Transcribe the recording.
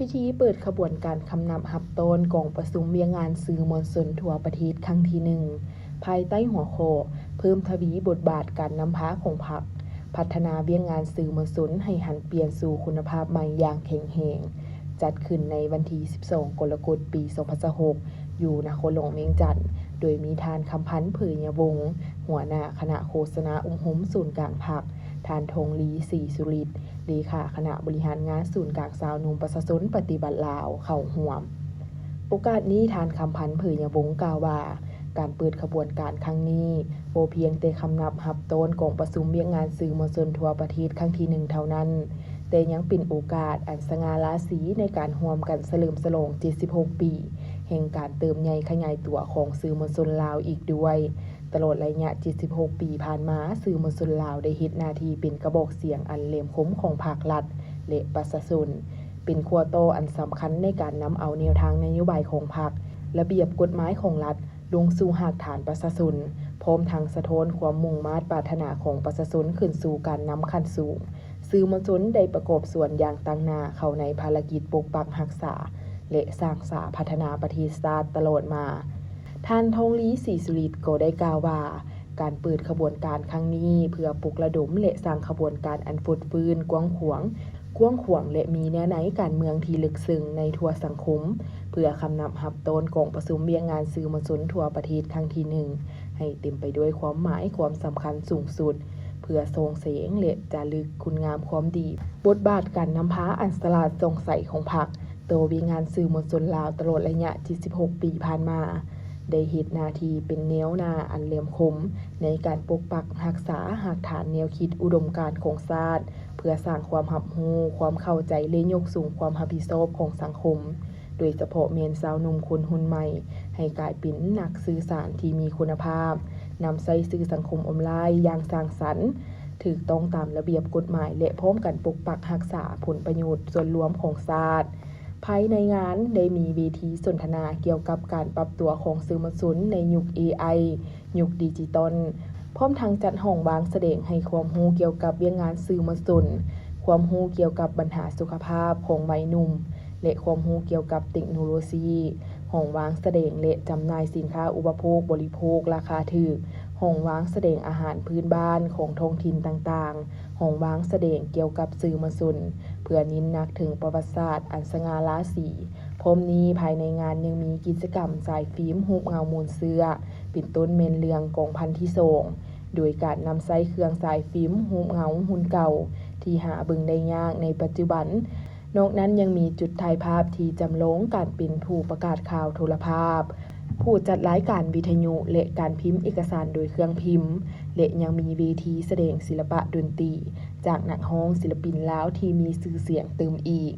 พิธีเปิดขบวนการคำนับหับต้นกองประชุมเวียงงานสื่อมวลชนทั่วประเทศครั้งที่ 1ภายใต้หัวข้อเพิ่มทวีบทบาทการนำพาของพรรคพัฒนาเวียงงานสื่อมวลชนให้หันเปลี่ยนสู่คุณภาพใหม่อย่างแข็งแรงจัดขึ้นในวันที่ 12 กรกฎาคม ปี 2026 อยู่นครหลวงเวียงจันทน์โดยมีท่านคำพันธ์เผยยวงศ์หัวหน้าคณะโฆษณาหุ้มศูนย์กลางพรรคท่านธงลีศรีสุริตเลขาคณะบริหารงานศูนย์กลางสาวนุ่มประชาชนปฏิบัติลาวเข้าร่วมโอกาสนี้ท่านคำพันธ์เผยยวงศ์กล่าวว่าการเปิดขบวนการครั้งนี้บ่เพียงแต่คำนับหับต้นกองประชุมเวียงงานสื่อมวลชนทั่วประเทศครั้งที่ 1เท่านั้นแต่ยังเป็นโอกาสอันสง่าราศีในการร่วมกันเฉลิมฉลอง76 ปีแห่งการเติมใหญ่ขยายตัวของสื่อมวลชนลาวอีกด้วยตลอดระยะ76 ปีผ่านมาสื่อมวลชนลาวได้เฮ็ดหน้าที่เป็นกระบอกเสียงอันแหลมคมของภาครัฐและประชาชนเป็นขั้วโตอันสำคัญในการนำเอาแนวทางนโยบายของพรรคระเบียบกฎหมายของรัฐลงสู่หากฐานประชาชนพร้อมทั้งสะท้อนความมุ่งมา่ปรารถนาของประชาชนขึ้นสู่การนำขั้นสูงสื่อมวลชนได้ประกอบส่วนอย่างตั้งหน้าเข้าในภารกิจปกปักรักษาและสร้างสรรค์พัฒนาประเทศชาติตลอดมาท่านทองลีศรีสุริตก็ได้กล่าวว่าการเปิดขบวนการครั้งนี้เพื่อปลุกระดมและสร้างขบวนการอันฟุดฟื้นกว้างขวางและมีแนวไหนการเมืองที่ลึกซึ้งในทั่วสังคมเพื่อคำนับหับต้นกองประชุมเวียงงานสื่อมวลชนทั่วประเทศครั้งที่ 1ให้เต็มไปด้วยความหมายความสำคัญสูงสุดเพื่อส่งเสริมและจารึกคุณงามความดีบทบาทการนำพาอันสลาดสงสัยของพรรคตัวเวียงงานสื่อมวลชนลาวตลอดระยะ76 ปีผ่านมาได้เฮ็ดหน้าที่เป็นแนวหน้าอันแหลมคมในการปกปักรักษาหากฐานแนวคิดอุดมการณ์ของชาติเพื่อสร้างความรับรู้ความเข้าใจและยกสูงความรับผิดชอบของสังคมโดยเฉพาะแม่นสาวหนุ่มคนรุ่นใหม่ให้กลายเป็นนักสื่อสารที่มีคุณภาพนำใช้สื่อสังคมออนไลน์อย่างสร้างสรรค์ถูกต้องตามระเบียบกฎหมายและพร้อมกันปกปักรักษาผลประโยชน์ส่วนรวมของชาติภายในงานได้มีเวทีสนทนาเกี่ยวกับการปรับตัวของสื่อมวลชนในยุค AI ยุคดิจิตอลพร้อมทั้งจัดห้องวางแสดงให้ความรู้เกี่ยวกับเวียงงานสื่อมวลชนความรู้เกี่ยวกับปัญหาสุขภาพของวัยหนุ่มและความรู้เกี่ยวกับเทคโนโลยีห้องวางแสดงและจำหน่ายสินค้าอุปโภคบริโภคราคาถูกห้องวางแสดงอาหารพื้นบ้านของท้องถิ่นต่างๆห้องวางแสดงเกี่ยวกับสื่อมวลชนเพื่อเน้นหนักถึงประวัติศาสตร์อันสง่าราศีพร้อมนี้ภายในงานยังมีกิจกรรมสายฟิล์มรูปเงามูลเสื้อเป็นต้นเมนเรืองกองพันที่2โดยการนำใช้เครื่องสายฟิล์มรูปเงาหุ่นเก่าที่หาเบิ่งได้ยากในปัจจุบันนอกนั้นยังมีจุดถ่ายภาพที่จำลองการเป็นผู้ประกาศข่าวโทรภาพผู้จัดรายการวิทยุและการพิมพ์เอกสารโดยเครื่องพิมพ์และยังมีเวทีแสดงศิลปะดนตรีจากนักร้องศิลปินลาวที่มีชื่อเสียงเติมอีก